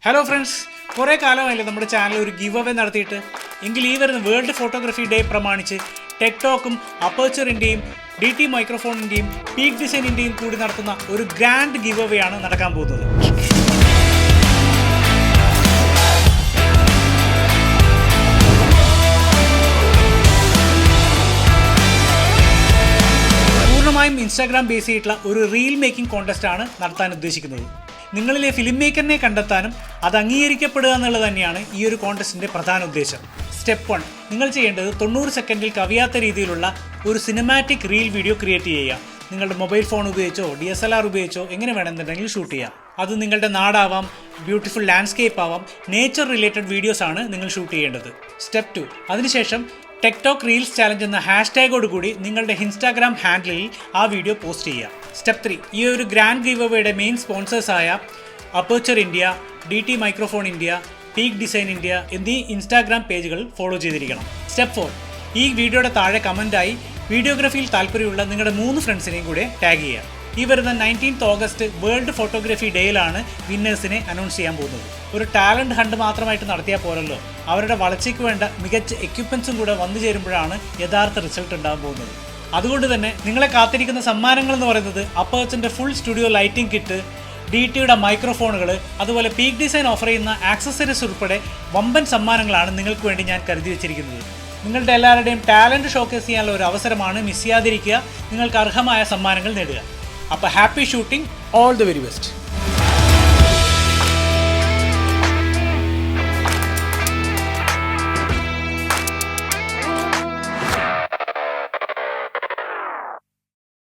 Hello friends, കുറേ കാലമായില്ലേ നമ്മുടെ channel ഒരു ഗിവ് അവേ നടത്തിയിട്ട്. എങ്കിൽ ഈ വരുന്ന വേൾഡ് ഫോട്ടോഗ്രാഫി ഡേ പ്രമാണിച്ച് ടെക്ടോക്കും അപ്പേച്ചറിൻ്റെയും DT മൈക്രോഫോണിൻ്റെയും പീക്ക് ഡിസൈനിൻ്റെയും കൂടി നടത്തുന്ന ഒരു ഗ്രാൻഡ് ഗിവ് അവേ ആണ് നടക്കാൻ പോകുന്നത്. പൂർണ്ണമായും ഇൻസ്റ്റാഗ്രാം ബേസ് ചെയ്തിട്ടുള്ള ഒരു റീൽ മേക്കിംഗ് കോൺടെസ്റ്റ് ആണ് നടത്താൻ ഉദ്ദേശിക്കുന്നത്. നിങ്ങളിലെ ഫിലിം മേക്കറിനെ കണ്ടെത്താനും അത് അംഗീകരിക്കപ്പെടുക എന്നുള്ളത് തന്നെയാണ് ഈ ഒരു കോൺടെസ്റ്റിൻ്റെ പ്രധാന ഉദ്ദേശം. സ്റ്റെപ്പ് 1, നിങ്ങൾ ചെയ്യേണ്ടത് 90 സെക്കൻഡിൽ കവിയാത്ത രീതിയിലുള്ള ഒരു സിനിമാറ്റിക് റീൽ വീഡിയോ ക്രിയേറ്റ് ചെയ്യുക. നിങ്ങളുടെ മൊബൈൽ ഫോൺ ഉപയോഗിച്ചോ DSLR ഉപയോഗിച്ചോ എങ്ങനെ വേണമെന്നുണ്ടെങ്കിൽ ഷൂട്ട് ചെയ്യാം. അത് നിങ്ങളുടെ നാടാവാം, ബ്യൂട്ടിഫുൾ ലാൻഡ്സ്കേപ്പ് ആവാം, നേച്ചർ റിലേറ്റഡ് വീഡിയോസ് ആണ് നിങ്ങൾ ഷൂട്ട് ചെയ്യേണ്ടത്. സ്റ്റെപ്പ് 2, അതിനുശേഷം ടെക്ടോക്ക് റീൽസ് ചാലഞ്ച് എന്ന #കൂടി നിങ്ങളുടെ ഇൻസ്റ്റാഗ്രാം ഹാൻഡിലിൽ ആ വീഡിയോ പോസ്റ്റ് ചെയ്യുക. സ്റ്റെപ്പ് 3, ഈ ഒരു ഗ്രാൻഡ് ഗിവ് അവേയുടെ മെയിൻ സ്പോൺസേഴ്സായ aperture India, DT microphone India, peak design India എന്നീ ഇൻസ്റ്റാഗ്രാം പേജുകൾ ഫോളോ ചെയ്തിരിക്കണം. സ്റ്റെപ്പ് 4, ഈ വീഡിയോയുടെ താഴെ കമൻറ്റായി വീഡിയോഗ്രാഫിയിൽ താല്പര്യമുള്ള നിങ്ങളുടെ 3 ഫ്രണ്ട്സിനെയും കൂടെ ടാഗ് ചെയ്യുക. ഈ വരുന്ന 19 ഓഗസ്റ്റ് വേൾഡ് ഫോട്ടോഗ്രാഫി ഡേയിലാണ് വിന്നേഴ്സിനെ അനൗൺസ് ചെയ്യാൻ പോകുന്നത്. ഒരു ടാലൻറ്റ് ഹണ്ട് മാത്രമായിട്ട് നടത്തിയാൽ പോരല്ലോ, അവരുടെ വളർച്ചയ്ക്ക് വേണ്ട മികച്ച എക്യുപ്മെൻസും കൂടെ വന്നു ചേരുമ്പോഴാണ് യഥാർത്ഥ റിസൾട്ട് ഉണ്ടാകാൻ പോകുന്നത്. അതുകൊണ്ട് തന്നെ നിങ്ങളെ കാത്തിരിക്കുന്ന സമ്മാനങ്ങൾ എന്ന് പറയുന്നത് അപ്പേച്ചറിൻ്റെ ഫുൾ സ്റ്റുഡിയോ ലൈറ്റിംഗ് കിറ്റ്, DTയുടെ മൈക്രോഫോണുകൾ, അതുപോലെ പീക്ക് ഡിസൈൻ ഓഫർ ചെയ്യുന്ന ആക്സസറീസ് ഉൾപ്പെടെ വമ്പൻ സമ്മാനങ്ങളാണ് നിങ്ങൾക്ക് വേണ്ടി ഞാൻ കരുതി വെച്ചിരിക്കുന്നത്. നിങ്ങളുടെ എല്ലാവരുടെയും ടാലൻറ്റ് ഷോക്കേസ് ചെയ്യാനുള്ള ഒരു അവസരമാണ്, മിസ് ചെയ്യാതിരിക്കുക. നിങ്ങൾക്ക് അർഹമായ സമ്മാനങ്ങൾ നേടുക. അപ്പോൾ happy shooting, all the very best.